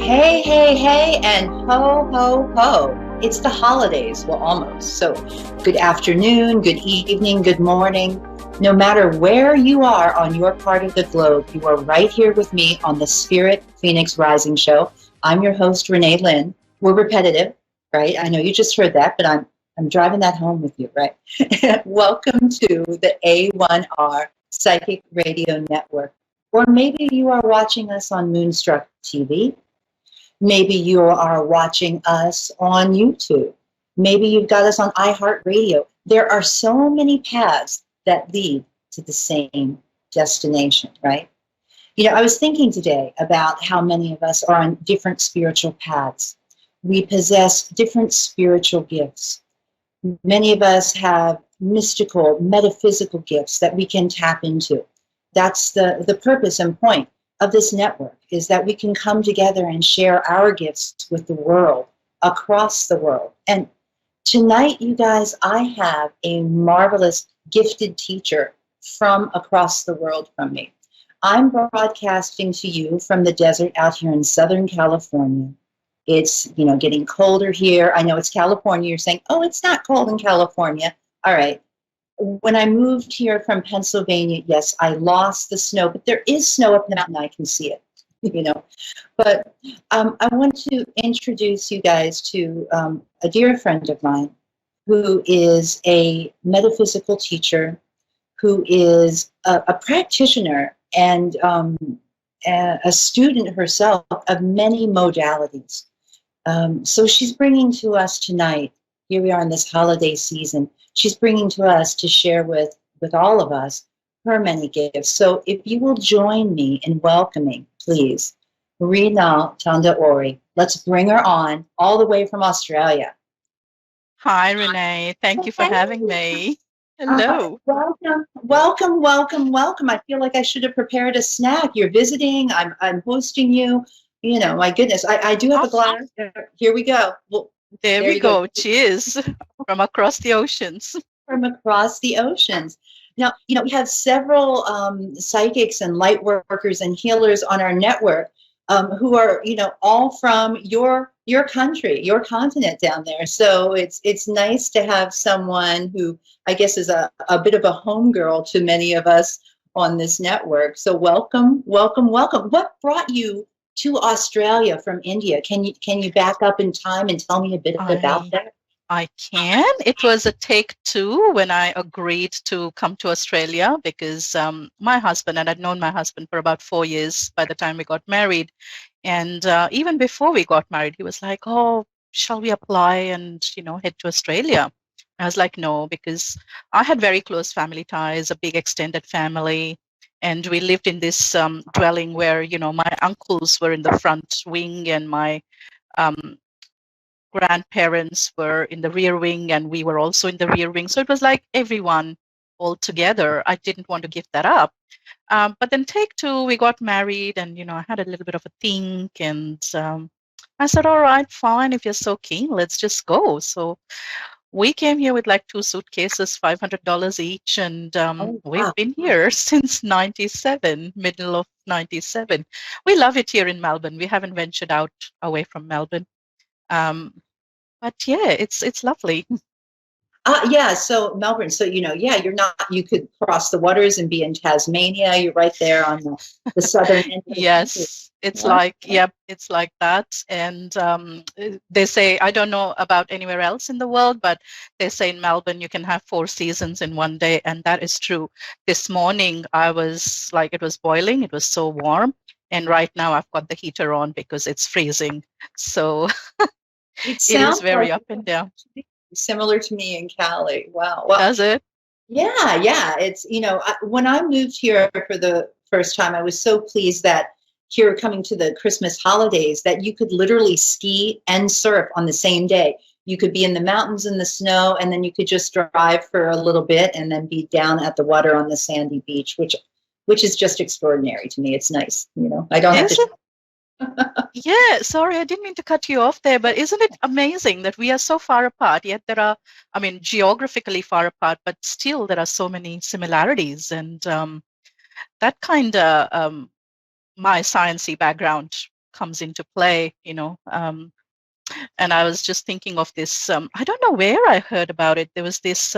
Hey, hey, hey, and ho, ho, ho. It's the holidays. Well, almost. So, good afternoon, good evening, good morning. No matter where you are on your part of the globe, you are right here with me on the Spirit Phoenix Rising Show. I'm your host, Renee Lynn. We're repetitive, right? I know you just heard that, but I'm driving that home with you, right? Welcome to the A1R Psychic Radio Network. Or maybe you are watching us on Moonstruck TV. Maybe you are watching us on YouTube. Maybe you've got us on iHeartRadio. There are so many paths that lead to the same destination, right? You know, I was thinking today about how many of us are on different spiritual paths. We possess different spiritual gifts. Many of us have mystical, metaphysical gifts that we can tap into. That's the purpose and point of this network, is that we can come together and share our gifts with the world, across the world. And tonight, you guys, I have a marvelous, gifted teacher from across the world from me. I'm broadcasting to you from the desert out here in Southern California. It's, getting colder here. I know it's California. You're saying, oh, it's not cold in California. All right. When I moved here from Pennsylvania, yes, I lost the snow, but there is snow up the mountain. I can see it, But I want to introduce you guys to a dear friend of mine who is a metaphysical teacher, who is a practitioner and a student herself of many modalities. So she's bringing to us tonight, here we are in this holiday season, she's bringing to us to share with all of us her many gifts. So if you will join me in welcoming, please, Renee Tandaori. Let's bring her on all the way from Australia. Hi, Renee. Thank you for having me. Hello. Welcome. I feel like I should have prepared a snack. You're visiting. I'm hosting you. My goodness, I do have a glass. Here we go. Well, there we go. Cheers from across the oceans. From across the oceans. Now, we have several psychics and light workers and healers on our network who are, all from your country, your continent down there. So it's nice to have someone who I guess is a bit of a homegirl to many of us on this network. So welcome. What brought you to Australia from India? Can you back up in time and tell me a bit about that? I can. It was a take two when I agreed to come to Australia because my husband, and I'd known my husband for about 4 years by the time we got married. And even before we got married, he was like, oh, shall we apply and, head to Australia? I was like, no, because I had very close family ties, a big extended family. And we lived in this dwelling where, my uncles were in the front wing and my grandparents were in the rear wing and we were also in the rear wing. So it was like everyone all together. I didn't want to give that up. But then take two, we got married and, I had a little bit of a think and I said, all right, fine. If you're so keen, let's just go. So we came here with like 2 suitcases, $500 each. And we've been here since 97, middle of 97. We love it here in Melbourne. We haven't ventured out away from Melbourne. But yeah, it's lovely. Yeah, so Melbourne, so you could cross the waters and be in Tasmania. You're right there on the southern end. Yes, it's like that. And they say, I don't know about anywhere else in the world, but they say in Melbourne you can have 4 seasons in one day, and that is true. This morning I was like, it was boiling, it was so warm, and right now I've got the heater on because it's freezing. So it is very like up and down. Similar to me in Cali. Wow. Well, does it? Yeah. It's, when I moved here for the first time, I was so pleased that here coming to the Christmas holidays that you could literally ski and surf on the same day. You could be in the mountains in the snow, and then you could just drive for a little bit and then be down at the water on the sandy beach, which is just extraordinary to me. It's nice. I don't have to. Yeah, sorry, I didn't mean to cut you off there, but isn't it amazing that we are so far apart, yet there are, geographically far apart, but still there are so many similarities, and that kind of, my sciencey background comes into play, and I was just thinking of this, I don't know where I heard about it. There was this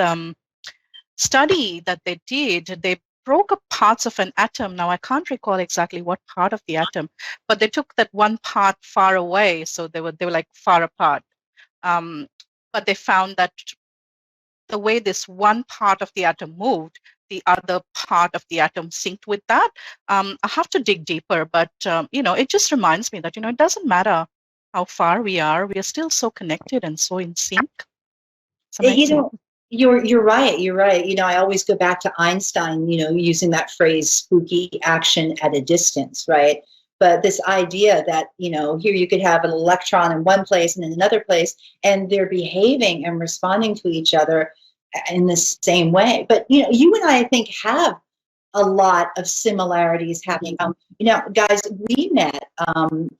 study that they did. They broke up parts of an atom. Now, I can't recall exactly what part of the atom, but they took that one part far away. So they were like far apart. But they found that the way this one part of the atom moved, the other part of the atom synced with that. I have to dig deeper, but it just reminds me that it doesn't matter how far we are still so connected and so in sync. It's amazing. You're right. You're right. I always go back to Einstein, using that phrase, spooky action at a distance, right? But this idea that, here you could have an electron in one place and in another place, and they're behaving and responding to each other in the same way. But, you and I think have a lot of similarities happening. Guys, we met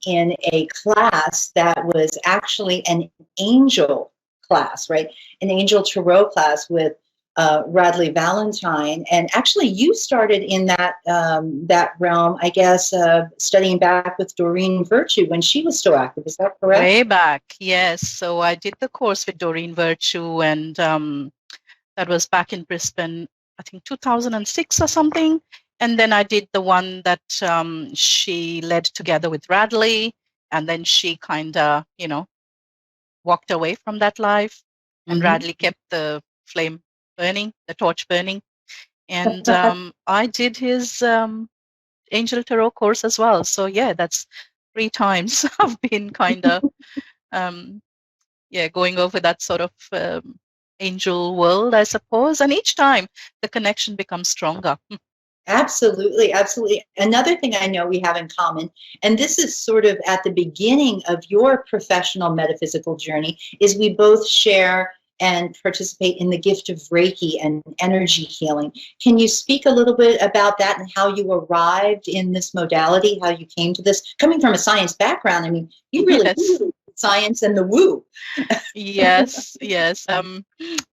in a class that was actually an angel class, right? An angel tarot class with Radley Valentine, and actually you started in that realm, I guess, studying back with Doreen Virtue when she was still active. Is that correct? Way back, yes. So I did the course with Doreen Virtue, and that was back in Brisbane, I think 2006 or something. And then I did the one that she led together with Radley, and then she kind of, walked away from that life, and Radley kept the flame burning, the torch burning. And I did his Angel Tarot course as well. So yeah, that's 3 times I've been kind of, going over that sort of angel world, I suppose. And each time the connection becomes stronger. Absolutely, absolutely. Another thing I know we have in common, and this is sort of at the beginning of your professional metaphysical journey, is we both share and participate in the gift of Reiki and energy healing. Can you speak a little bit about that and how you arrived in this modality, how you came to this? Coming from a science background, I mean, you really science and the woo. Yes.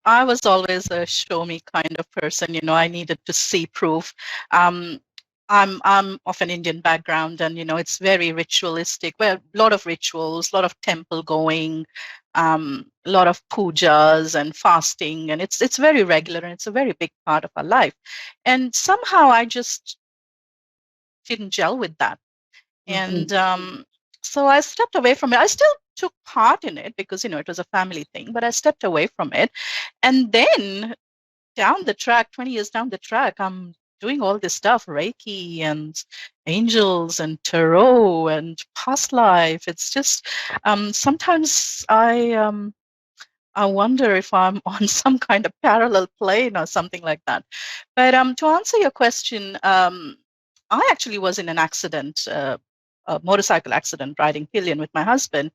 I was always a show me kind of person. I needed to see proof. I'm of an Indian background, and it's very ritualistic. Well, a lot of rituals, a lot of temple going, a lot of pujas and fasting, and it's very regular, and it's a very big part of our life. And somehow I just didn't gel with that, and so I stepped away from it. I still took part in it because it was a family thing, but I stepped away from it. And then down the track, 20 years down the track, I'm doing all this stuff, Reiki and angels and tarot and past life. It's just sometimes I wonder if I'm on some kind of parallel plane or something like that. But to answer your question, I actually was in an accident, a motorcycle accident, riding pillion with my husband,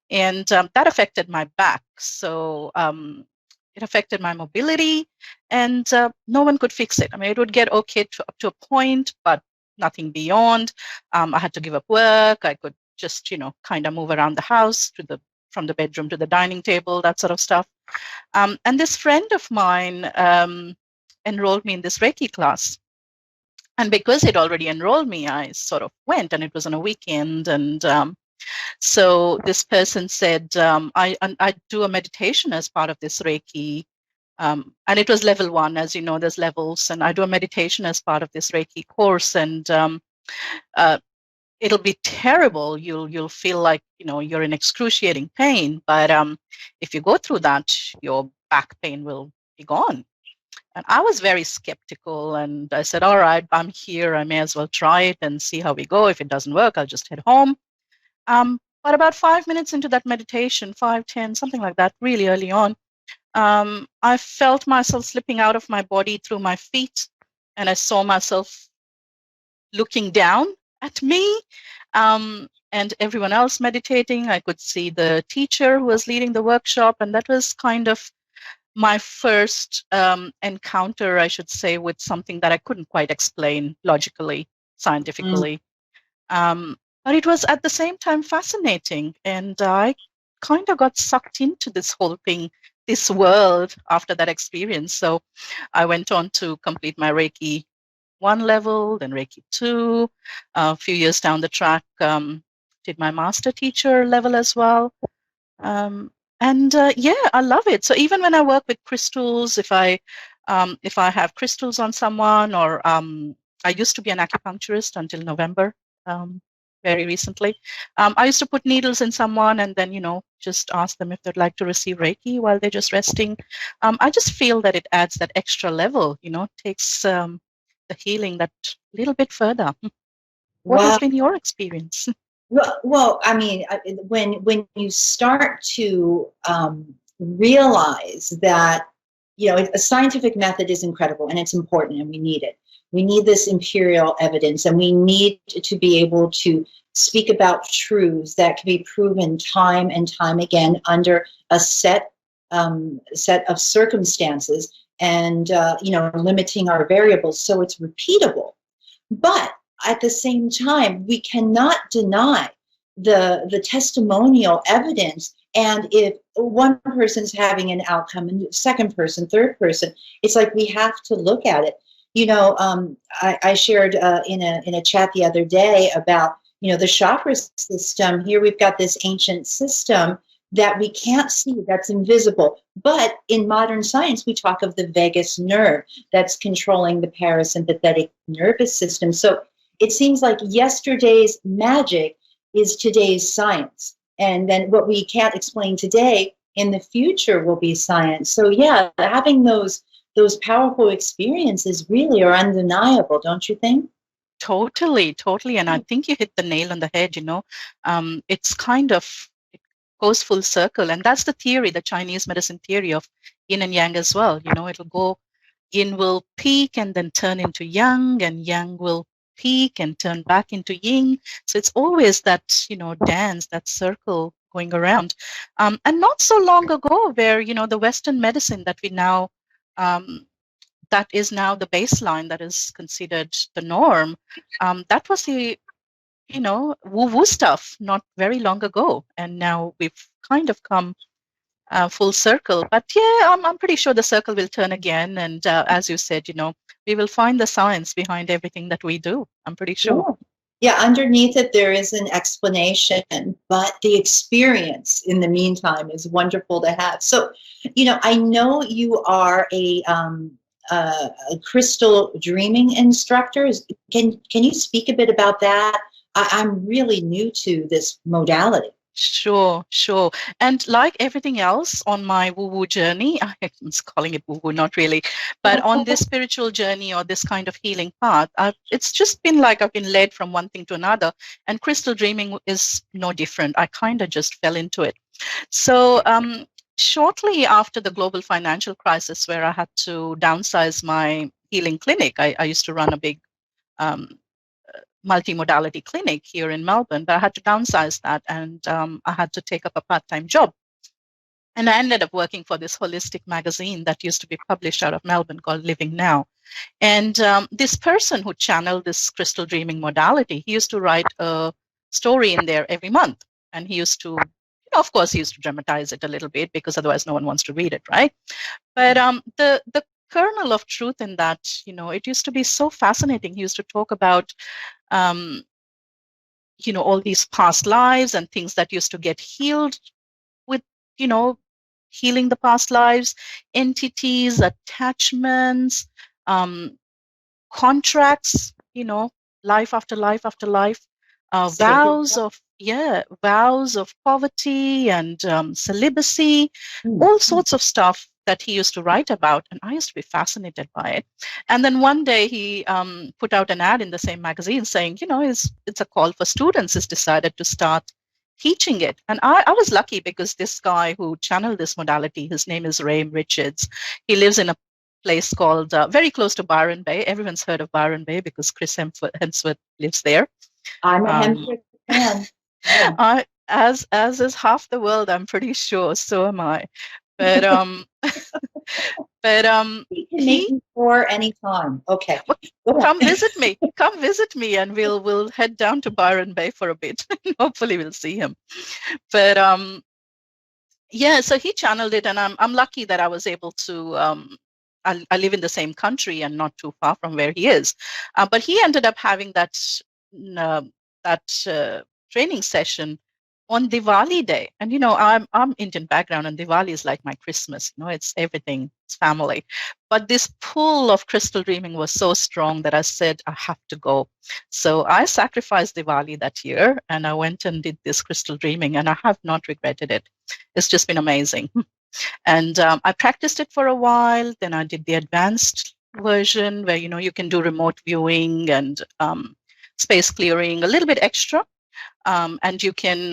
and that affected my back. So it affected my mobility, and no one could fix it. I mean, it would get okay up to a point, but nothing beyond. I had to give up work. I could just, kind of move around the house from the bedroom to the dining table, that sort of stuff. And this friend of mine enrolled me in this Reiki class. And because it already enrolled me, I sort of went, and it was on a weekend. And so this person said, I do a meditation as part of this Reiki. And it was level 1, as you know, there's levels. And I do a meditation as part of this Reiki course. And it'll be terrible. You'll feel like, you're in excruciating pain. But if you go through that, your back pain will be gone. And I was very skeptical, and I said, all right, I'm here. I may as well try it and see how we go. If it doesn't work, I'll just head home. But about 5 minutes into that meditation, 5, 10, something like that, really early on, I felt myself slipping out of my body through my feet, and I saw myself looking down at me and everyone else meditating. I could see the teacher who was leading the workshop, and that was kind of my first encounter, I should say, with something that I couldn't quite explain logically, scientifically. But it was at the same time fascinating, and I kind of got sucked into this whole thing, this world, after that experience. So I went on to complete my Reiki 1 level, then Reiki 2. A few years down the track, did my master teacher level as well. And yeah, I love it. So even when I work with crystals, if I have crystals on someone, or I used to be an acupuncturist until November, very recently. I used to put needles in someone and then, just ask them if they'd like to receive Reiki while they're just resting. I just feel that it adds that extra level, takes the healing that little bit further. What has Wow. been your experience? Well, I mean, when you start to realize that, a scientific method is incredible and it's important and we need it. We need this imperial evidence, and we need to be able to speak about truths that can be proven time and time again under a set of circumstances, and limiting our variables so it's repeatable. But at the same time, we cannot deny the testimonial evidence. And if one person's having an outcome and second person, third person, it's like we have to look at it. I shared in a chat the other day about the chakra system. Here we've got this ancient system that we can't see, that's invisible. But in modern science, we talk of the vagus nerve that's controlling the parasympathetic nervous system. So it seems like yesterday's magic is today's science. And then what we can't explain today, in the future will be science. So yeah, having those powerful experiences really are undeniable, don't you think? Totally. And I think you hit the nail on the head, it's kind of, it goes full circle. And that's the theory, the Chinese medicine theory of yin and yang as well. It'll go, yin will peak and then turn into yang, and yang will peak and turn back into yin. So it's always that, dance, that circle going around. And not so long ago, where, the Western medicine that we now, that is now the baseline, that is considered the norm. That was the, woo-woo stuff not very long ago. And now we've kind of come full circle. But yeah, I'm pretty sure the circle will turn again. And as you said, we will find the science behind everything that we do. I'm pretty sure. Yeah, underneath it, there is an explanation, but the experience in the meantime is wonderful to have. So, I know you are a crystal dreaming instructor. Can you speak a bit about that? I'm really new to this modality. Sure. And like everything else on my woo-woo journey, I'm calling it woo-woo, not really, but on this spiritual journey or this kind of healing path, it's just been like I've been led from one thing to another, and crystal dreaming is no different. I kind of just fell into it. So shortly after the global financial crisis, where I had to downsize my healing clinic, I used to run a big multimodality clinic here in Melbourne, but I had to downsize that, and I had to take up a part-time job. And I ended up working for this holistic magazine that used to be published out of Melbourne called Living Now. And this person who channeled this crystal dreaming modality, he used to write a story in there every month. And he used to, of course, he used to dramatize it a little bit because otherwise no one wants to read it, right? But the kernel of truth in that, it used to be so fascinating. He used to talk about all these past lives and things that used to get healed with, healing the past lives, entities, attachments, contracts, life after life after life, vows of poverty and celibacy, all sorts of stuff that he used to write about, and I used to be fascinated by it. And then one day he put out an ad in the same magazine saying, it's a call for students. He's decided to start teaching it. And I was lucky because this guy who channeled this modality, his name is Ray Richards. He lives in a place called very close to Byron Bay. Everyone's heard of Byron Bay because Chris Hemsworth lives there. I'm a Hemsworth fan. Yeah. As is half the world, I'm pretty sure. So am I. But you can make me for any time. Okay. Come visit me, and we'll head down to Byron Bay for a bit. Hopefully we'll see him. But yeah, so he channeled it, and I'm lucky that I was able to. I live in the same country and not too far from where he is, but he ended up having that training session on Diwali day. And, you know, I'm Indian background, and Diwali is like my Christmas, you know, it's everything, it's family. But this pull of crystal dreaming was so strong that I said, I have to go. So I sacrificed Diwali that year, and I went and did this crystal dreaming, and I have not regretted it. It's just been amazing. And I practiced it for a while. Then I did the advanced version where, you know, you can do remote viewing and space clearing, a little bit extra. And you can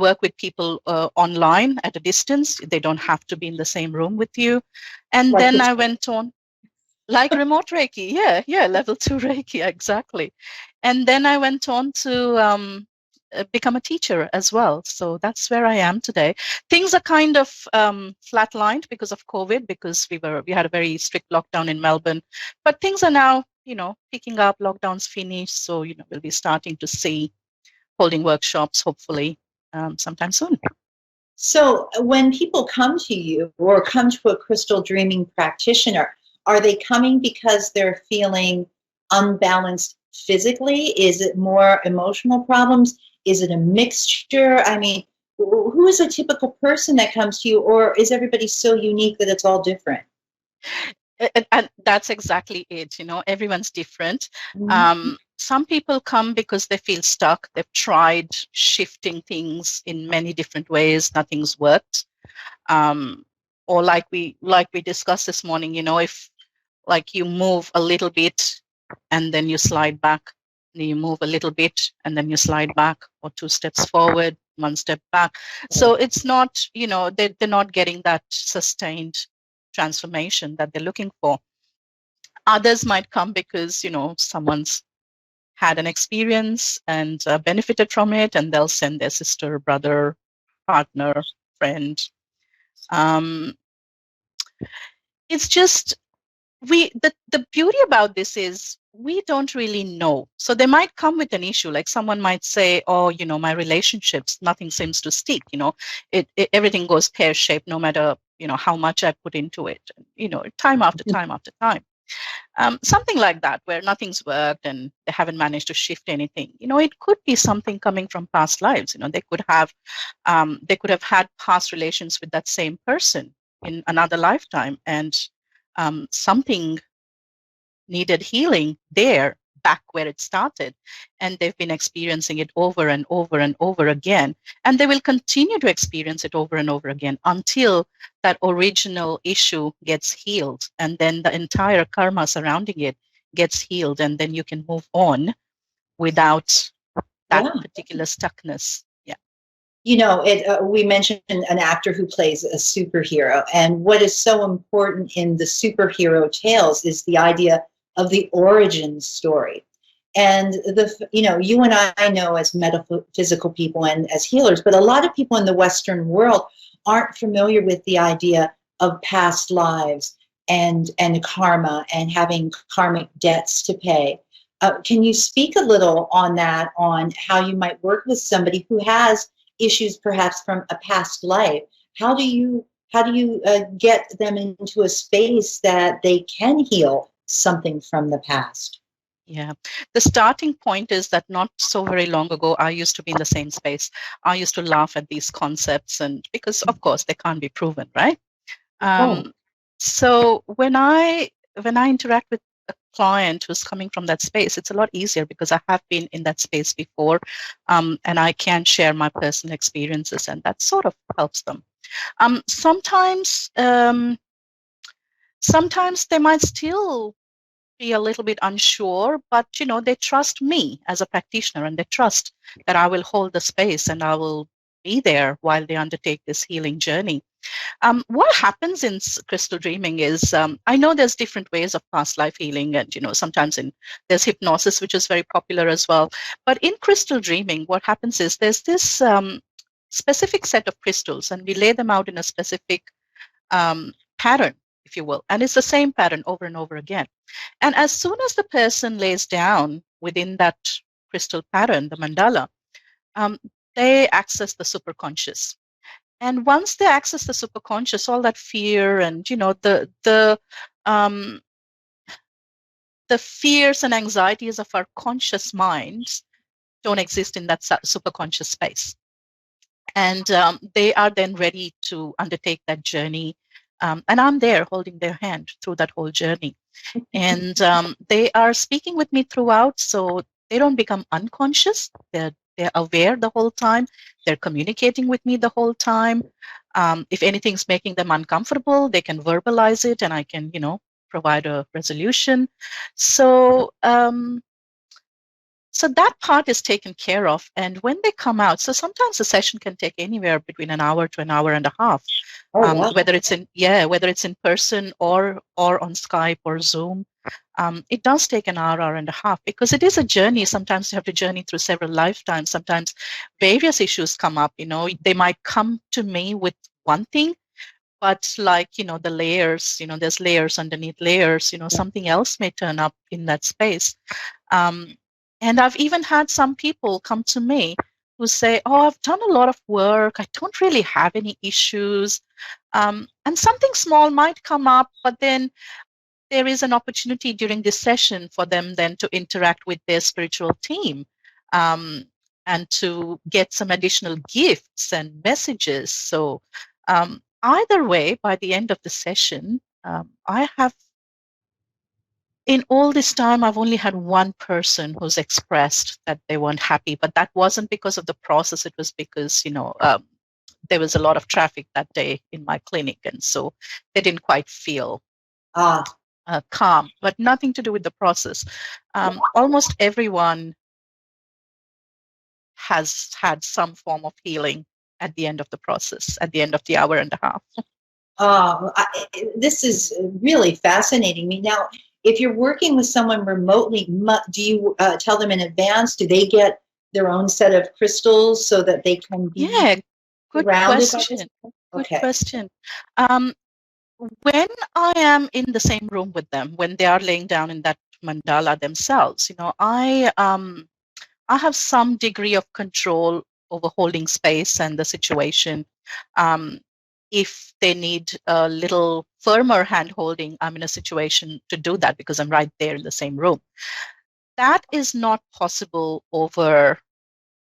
work with people online at a distance. They don't have to be in the same room with you. And Like then the I went on, like remote Reiki. Yeah, level 2 Reiki, exactly. And then I went on to become a teacher as well. So that's where I am today. Things are kind of flatlined because of COVID, because we had a very strict lockdown in Melbourne. But things are now, you know, picking up. Lockdown's finished, so you know we'll be starting to see holding workshops hopefully sometime soon. So when people come to you or come to a crystal dreaming practitioner, are they coming because they're feeling unbalanced physically? Is it more emotional problems? Is it a mixture? I mean, who is a typical person that comes to you, or is everybody so unique that it's all different? And that's exactly it. You know, everyone's different. Mm-hmm. Some people come because they feel stuck. They've tried shifting things in many different ways. Nothing's worked. Or like we discussed this morning, you know, if like you move a little bit and then you slide back, and you move a little bit and then you slide back, or 2 steps forward, 1 step back. So it's not, you know, they're not getting that sustained transformation that they're looking for. Others might come because, you know, someone's had an experience and benefited from it, and they'll send their sister, brother, partner, friend. Um, it's just the beauty about this is we don't really know. So they might come with an issue, like someone might say, oh, you know, my relationships, nothing seems to stick, you know, everything goes pear-shaped no matter, you know, how much I put into it, you know, time after time after time. Something like that, where nothing's worked and they haven't managed to shift anything. You know, it could be something coming from past lives. You know, they could have had past relations with that same person in another lifetime, and something needed healing there, back where it started, and they've been experiencing it over and over and over again, and they will continue to experience it over and over again until that original issue gets healed, and then the entire karma surrounding it gets healed, and then you can move on without that Yeah. particular stuckness. Yeah. You know, we mentioned an actor who plays a superhero, and what is so important in the superhero tales is the idea of the origin story. And you know, you and I know as metaphysical people and as healers, but a lot of people in the Western world aren't familiar with the idea of past lives and karma and having karmic debts to pay. Can you speak a little on that, on how you might work with somebody who has issues perhaps from a past life? How do you get them into a space that they can heal something from the past? Yeah. The starting point is that not so very long ago, I used to be in the same space. I used to laugh at these concepts, and because of course they can't be proven, right? Oh, So when I interact with a client who's coming from that space, it's a lot easier because I have been in that space before, and I can share my personal experiences, and that sort of helps them. Sometimes, sometimes they might still be a little bit unsure, but you know, they trust me as a practitioner, and they trust that I will hold the space and I will be there while they undertake this healing journey. What happens in crystal dreaming is, I know there's different ways of past life healing, and you know, sometimes there's hypnosis, which is very popular as well. But in crystal dreaming, what happens is there's this specific set of crystals, and we lay them out in a specific pattern, if you will, and it's the same pattern over and over again. And as soon as the person lays down within that crystal pattern, the mandala, um, they access the superconscious. And once they access the superconscious, all that fear and, you know, the fears and anxieties of our conscious minds don't exist in that super conscious space. And they are then ready to undertake that journey. And I'm there holding their hand through that whole journey. And they are speaking with me throughout, so they don't become unconscious. They're aware the whole time. They're communicating with me the whole time. If anything's making them uncomfortable, they can verbalize it, and I can, provide a resolution. So so that part is taken care of. And when they come out, so sometimes a session can take anywhere between an hour to an hour and a half, wow. whether it's in person or on Skype or Zoom. It does take an hour and a half, because it is a journey. Sometimes you have to journey through several lifetimes. Sometimes various issues come up. They might come to me with one thing, but like, the layers, there's layers underneath layers, something else may turn up in that space. And I've even had some people come to me who say, oh, I've done a lot of work. I don't really have any issues. And something small might come up, but then there is an opportunity during this session for them then to interact with their spiritual team, and to get some additional gifts and messages. So either way, by the end of the session, in all this time, I've only had one person who's expressed that they weren't happy, but that wasn't because of the process. It was because, there was a lot of traffic that day in my clinic, and so they didn't quite feel calm, but nothing to do with the process. Almost everyone has had some form of healing at the end of the process, at the end of the hour and a half. This is really fascinating me. Now, if you're working with someone remotely, do you tell them in advance? Do they get their own set of crystals so that they can be good grounded? Question. Good question. When I am in the same room with them, when they are laying down in that mandala themselves, I have some degree of control over holding space and the situation. If they need a little firmer hand holding, I'm in a situation to do that because I'm right there in the same room. That is not possible over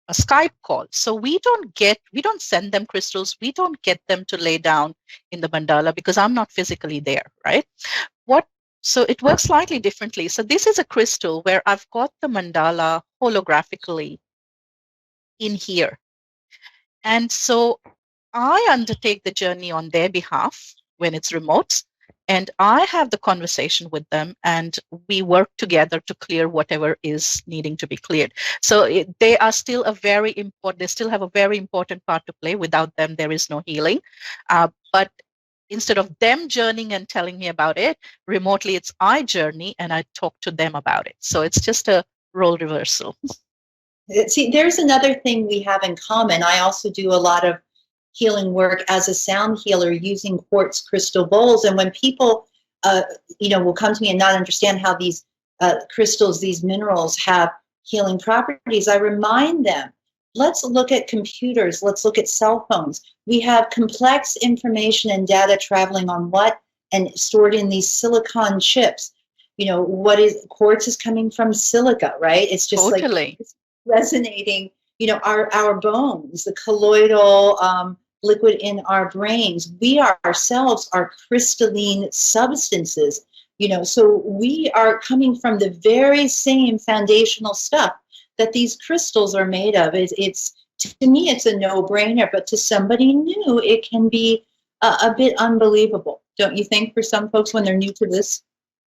a Skype call. So we don't send them crystals. We don't get them to lay down in the mandala because I'm not physically there, right? So it works slightly differently. So this is a crystal where I've got the mandala holographically in here. And so I undertake the journey on their behalf when it's remote, and I have the conversation with them, and we work together to clear whatever is needing to be cleared. So they are still they still have a very important part to play. Without them, there is no healing. But instead of them journeying and telling me about it, remotely it's I journey and I talk to them about it. So it's just a role reversal. See, there's another thing we have in common. I also do a lot of healing work as a sound healer using quartz crystal bowls. And when people, will come to me and not understand how these crystals, these minerals have healing properties, I remind them, let's look at computers. Let's look at cell phones. We have complex information and data traveling on what and stored in these silicon chips. Quartz is coming from silica, right? It's just totally. Like resonating, our bones, the colloidal liquid in our brains. We ourselves are crystalline substances, so we are coming from the very same foundational stuff that these crystals are made of. It's to me, it's a no-brainer, but to somebody new, it can be a bit unbelievable. Don't you think, for some folks when they're new to this?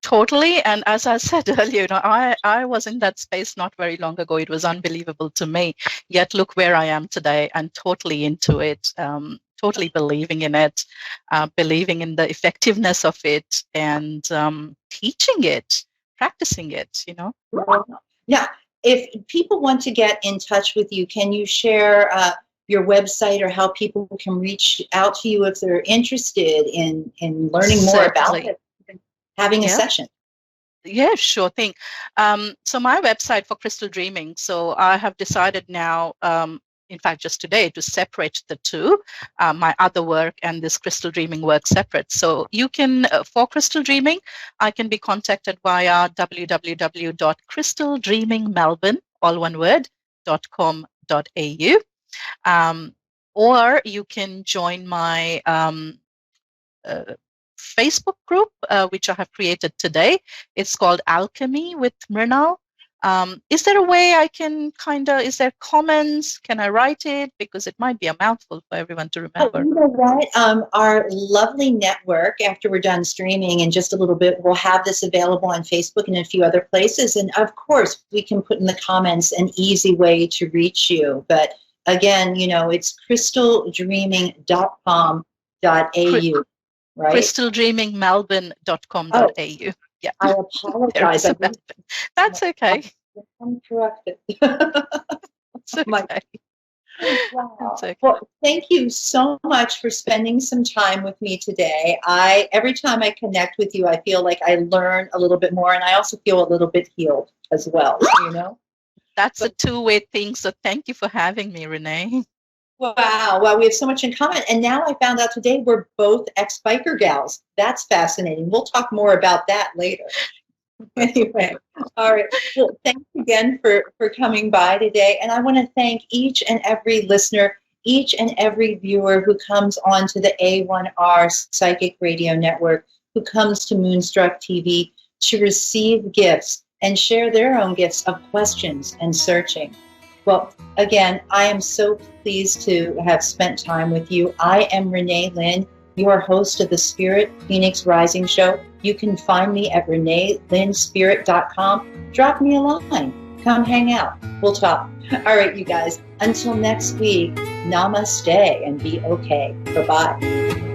Totally. And as I said earlier, I was in that space not very long ago. It was unbelievable to me. Yet look where I am today and totally into it, totally believing in it, believing in the effectiveness of it, and teaching it, practicing it, Now, if people want to get in touch with you, can you share your website or how people can reach out to you if they're interested in learning more about it? Having a session. Yeah, sure thing. So my website for crystal dreaming, so I have decided now, in fact, just today, to separate the two, my other work and this crystal dreaming work separate. So you can, for crystal dreaming, I can be contacted via www.crystaldreamingmelbourne, all one word, reiki.com.au. Or you can join my Facebook group, which I have created today. It's called Alchemy with Mrinal. Is there a way I can is there comments? Can I write it? Because it might be a mouthful for everyone to remember. You know what? Our lovely network, after we're done streaming in just a little bit, we'll have this available on Facebook and a few other places. And of course, we can put in the comments an easy way to reach you. But again, it's crystaldreaming.com.au. Right? crystaldreamingmelbourne.com.au. Yeah. I apologize. That's okay. I'm corrected. That's okay. Wow. That's okay. Well, thank you so much for spending some time with me today. Every time I connect with you, I feel like I learn a little bit more, and I also feel a little bit healed as well, That's a two-way thing, so thank you for having me, Renee. Wow. Well, we have so much in common. And now I found out today we're both ex-biker gals. That's fascinating. We'll talk more about that later. Anyway, all right. Well, thanks again for coming by today. And I want to thank each and every listener, each and every viewer who comes onto the A1R Psychic Radio Network, who comes to Moonstruck TV to receive gifts and share their own gifts of questions and searching. Well, again, I am so pleased to have spent time with you. I am Renee Lynn, your host of the Spirit Phoenix Rising Show. You can find me at reneelynnspirit.com. Drop me a line. Come hang out. We'll talk. All right, you guys. Until next week, namaste and be okay. Bye-bye.